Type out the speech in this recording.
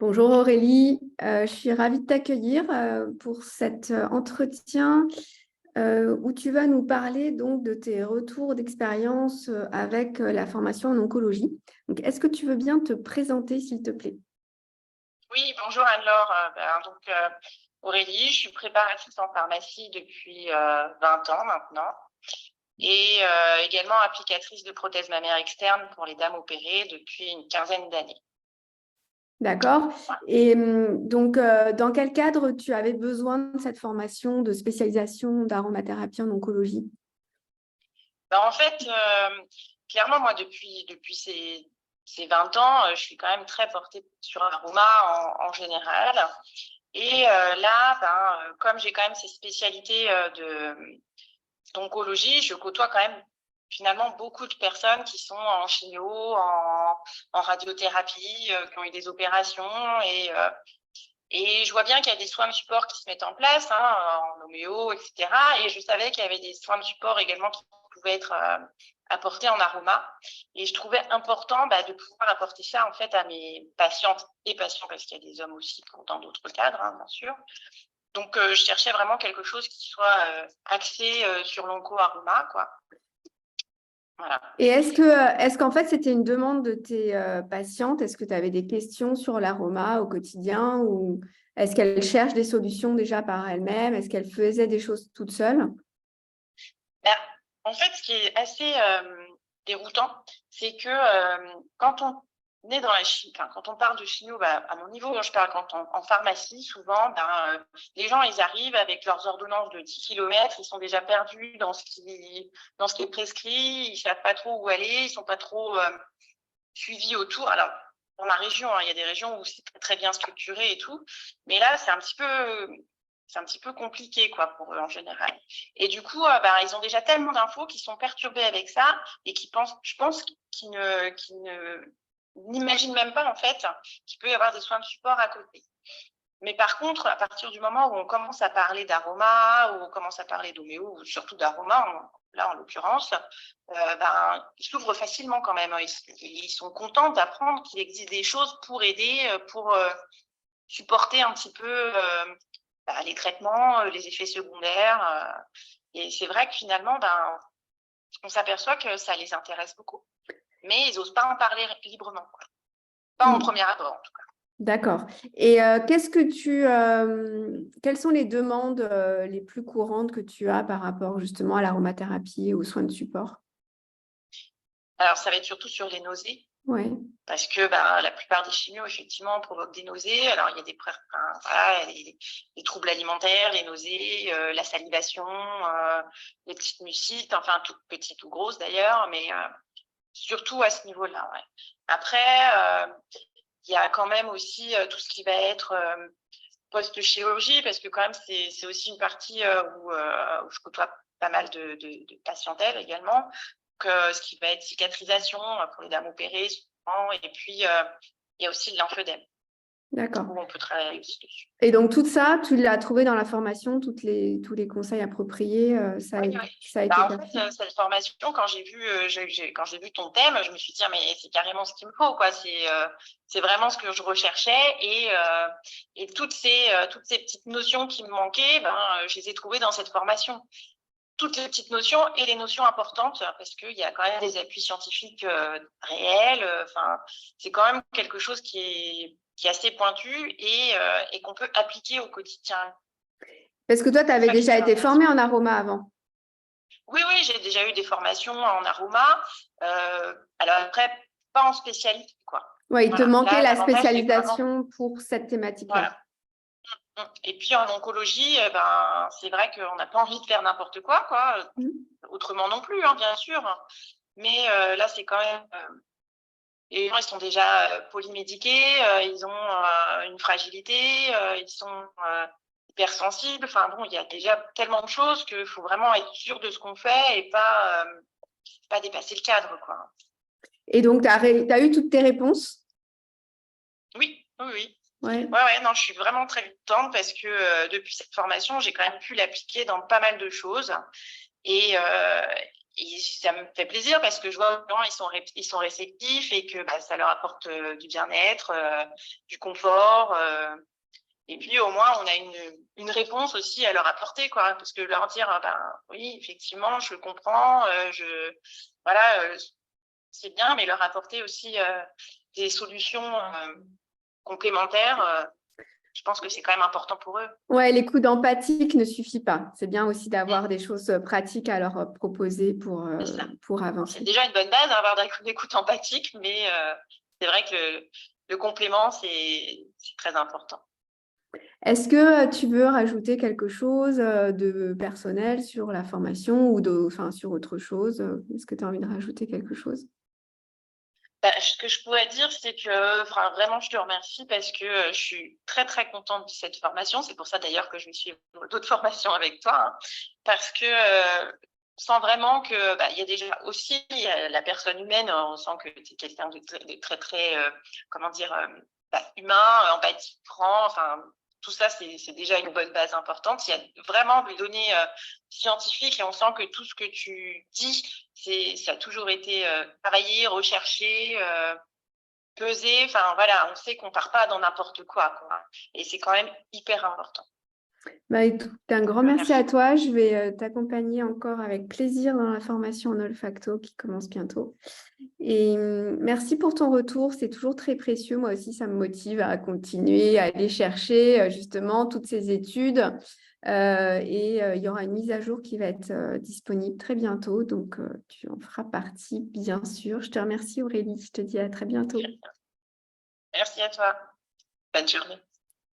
Bonjour Aurélie, je suis ravie de t'accueillir pour cet entretien où tu vas nous parler donc de tes retours d'expérience avec la formation en oncologie. Donc, est-ce que tu veux bien te présenter, s'il te plaît? Oui, bonjour Anne-Laure. Aurélie, je suis préparatrice en pharmacie depuis 20 ans maintenant et également applicatrice de prothèses mammaires externes pour les dames opérées depuis une quinzaine d'années. D'accord. Voilà. Et donc, dans quel cadre tu avais besoin de cette formation de spécialisation d'aromathérapie en oncologie? En fait, clairement, moi, depuis ces 20 ans, je suis quand même très portée sur l'aroma en général. Et là, comme j'ai quand même ces spécialités d'oncologie, je côtoie quand même finalement beaucoup de personnes qui sont en chimio, en radiothérapie, qui ont eu des opérations et je vois bien qu'il y a des soins de support qui se mettent en place, en homéo, etc. Et je savais qu'il y avait des soins de support également qui pouvaient être apportés en aroma. Et je trouvais important de pouvoir apporter ça en fait à mes patientes et patients, parce qu'il y a des hommes aussi dans d'autres cadres, bien sûr. Donc, je cherchais vraiment quelque chose qui soit axé sur l'onco-aroma, quoi. Voilà. Et est-ce qu'en fait, c'était une demande de tes patientes? Est-ce que tu avais des questions sur l'aroma au quotidien ou est-ce qu'elles cherchent des solutions déjà par elles-mêmes? Est-ce qu'elles faisaient des choses toutes seules? Ben, en fait, ce qui est assez déroutant, c'est que quand on est dans la chimie, quand on parle de chimio, à mon niveau, je parle en pharmacie, souvent, les gens, ils arrivent avec leurs ordonnances de 10 km, ils sont déjà perdus dans ce qui est prescrit, ils ne savent pas trop où aller, ils ne sont pas trop suivis autour. Alors, dans ma région, il y a des régions où c'est très bien structuré et tout, mais là, c'est un petit peu compliqué, quoi, pour eux en général. Et du coup, ils ont déjà tellement d'infos qu'ils sont perturbés avec ça et je pense qu'ils n'imaginent même pas, en fait, qu'il peut y avoir des soins de support à côté. Mais par contre, à partir du moment où on commence à parler d'aroma, où on commence à parler d'homéo, ou surtout d'aroma, là en l'occurrence, ils s'ouvrent facilement quand même. Ils sont contents d'apprendre qu'il existe des choses pour aider, pour supporter un petit peu les traitements, les effets secondaires. Et c'est vrai que finalement, on s'aperçoit que ça les intéresse beaucoup. Mais ils n'osent pas en parler librement, quoi. Pas en premier abord, en tout cas. D'accord. Et quelles sont les demandes les plus courantes que tu as par rapport justement à l'aromathérapie et aux soins de support? Alors, ça va être surtout sur les nausées. Oui. Parce que la plupart des chimios, effectivement, provoquent des nausées. Alors, il y a les troubles alimentaires, les nausées, la salivation, les petites mucites, enfin, toutes petites ou grosses d'ailleurs, mais surtout à ce niveau-là. Ouais. Après, il y a quand même aussi tout ce qui va être post-chirurgie, parce que quand même, c'est aussi une partie où je côtoie pas mal de patientèle également. Ce qui va être cicatrisation pour les dames opérées, souvent, et puis il y a aussi le lymphœdème, D'accord. où on peut travailler aussi dessus. Et donc, tout ça, tu l'as trouvé dans la formation, tous les conseils appropriés, Oui. ça a été En perçu. fait, cette formation, quand j'ai vu, quand j'ai vu ton thème, je me suis dit, mais c'est carrément ce qu'il me faut, quoi. C'est vraiment ce que je recherchais et toutes ces petites notions qui me manquaient, je les ai trouvées dans cette formation. Toutes les petites notions et les notions importantes, parce qu'il y a quand même des appuis scientifiques réels. C'est quand même quelque chose qui est assez pointu et qu'on peut appliquer au quotidien. Parce que toi, tu avais déjà été formée en aroma avant. Oui, j'ai déjà eu des formations en aroma. Alors après, pas en spécialité, quoi. Oui, il te Voilà. manquait Là, la l'avantage, c'est vraiment... spécialisation pour cette thématique-là. Voilà. Et puis en oncologie, c'est vrai qu'on n'a pas envie de faire n'importe quoi, quoi. Autrement non plus, bien sûr. Mais là, c'est quand même... les gens, ils sont déjà polymédiqués, ils ont une fragilité, ils sont hypersensibles. Enfin bon, il y a déjà tellement de choses qu'il faut vraiment être sûr de ce qu'on fait et pas dépasser le cadre, quoi. Et donc, tu as eu toutes tes réponses? Oui. Ouais. Ouais, non, je suis vraiment très contente parce que depuis cette formation, j'ai quand même pu l'appliquer dans pas mal de choses. Et et ça me fait plaisir parce que je vois que les gens, ils sont réceptifs et que ça leur apporte du bien-être, du confort. Et puis, au moins, on a une réponse aussi à leur apporter, quoi. Parce que leur dire, oui, effectivement, je comprends, voilà, c'est bien, mais leur apporter aussi des solutions complémentaires, je pense que c'est quand même important pour eux. Ouais, l'écoute empathique ne suffit pas. C'est bien aussi d'avoir des choses pratiques à leur proposer pour C'est avancer. déjà une bonne base, avoir d'écoute empathique, mais c'est vrai que le complément, c'est très important. Est-ce que tu veux rajouter quelque chose de personnel sur la formation ou sur autre chose? Est-ce que tu as envie de rajouter quelque chose? Ce que je pourrais dire, c'est que vraiment, je te remercie parce que je suis très, très contente de cette formation. C'est pour ça d'ailleurs que je vais suivre d'autres formations avec toi, hein, parce que sans vraiment que, il y a déjà aussi la personne humaine, on sent que tu es quelqu'un de très, très, comment dire, humain, empathique, franc, enfin, tout ça, c'est déjà une bonne base importante. Il y a vraiment des données scientifiques et on sent que tout ce que tu dis, ça a toujours été travaillé, recherché, pesé. Enfin, voilà, on sait qu'on part pas dans n'importe quoi. Et c'est quand même hyper important. Écoute, un grand merci à Merci. toi. Je vais t'accompagner encore avec plaisir dans la formation en olfacto qui commence bientôt. Et merci pour ton retour. C'est toujours très précieux. Moi aussi, ça me motive à continuer, à aller chercher justement toutes ces études. Il y aura une mise à jour qui va être disponible très bientôt. Donc, tu en feras partie, bien sûr. Je te remercie, Aurélie. Je te dis à très bientôt. Merci à toi. Bonne journée.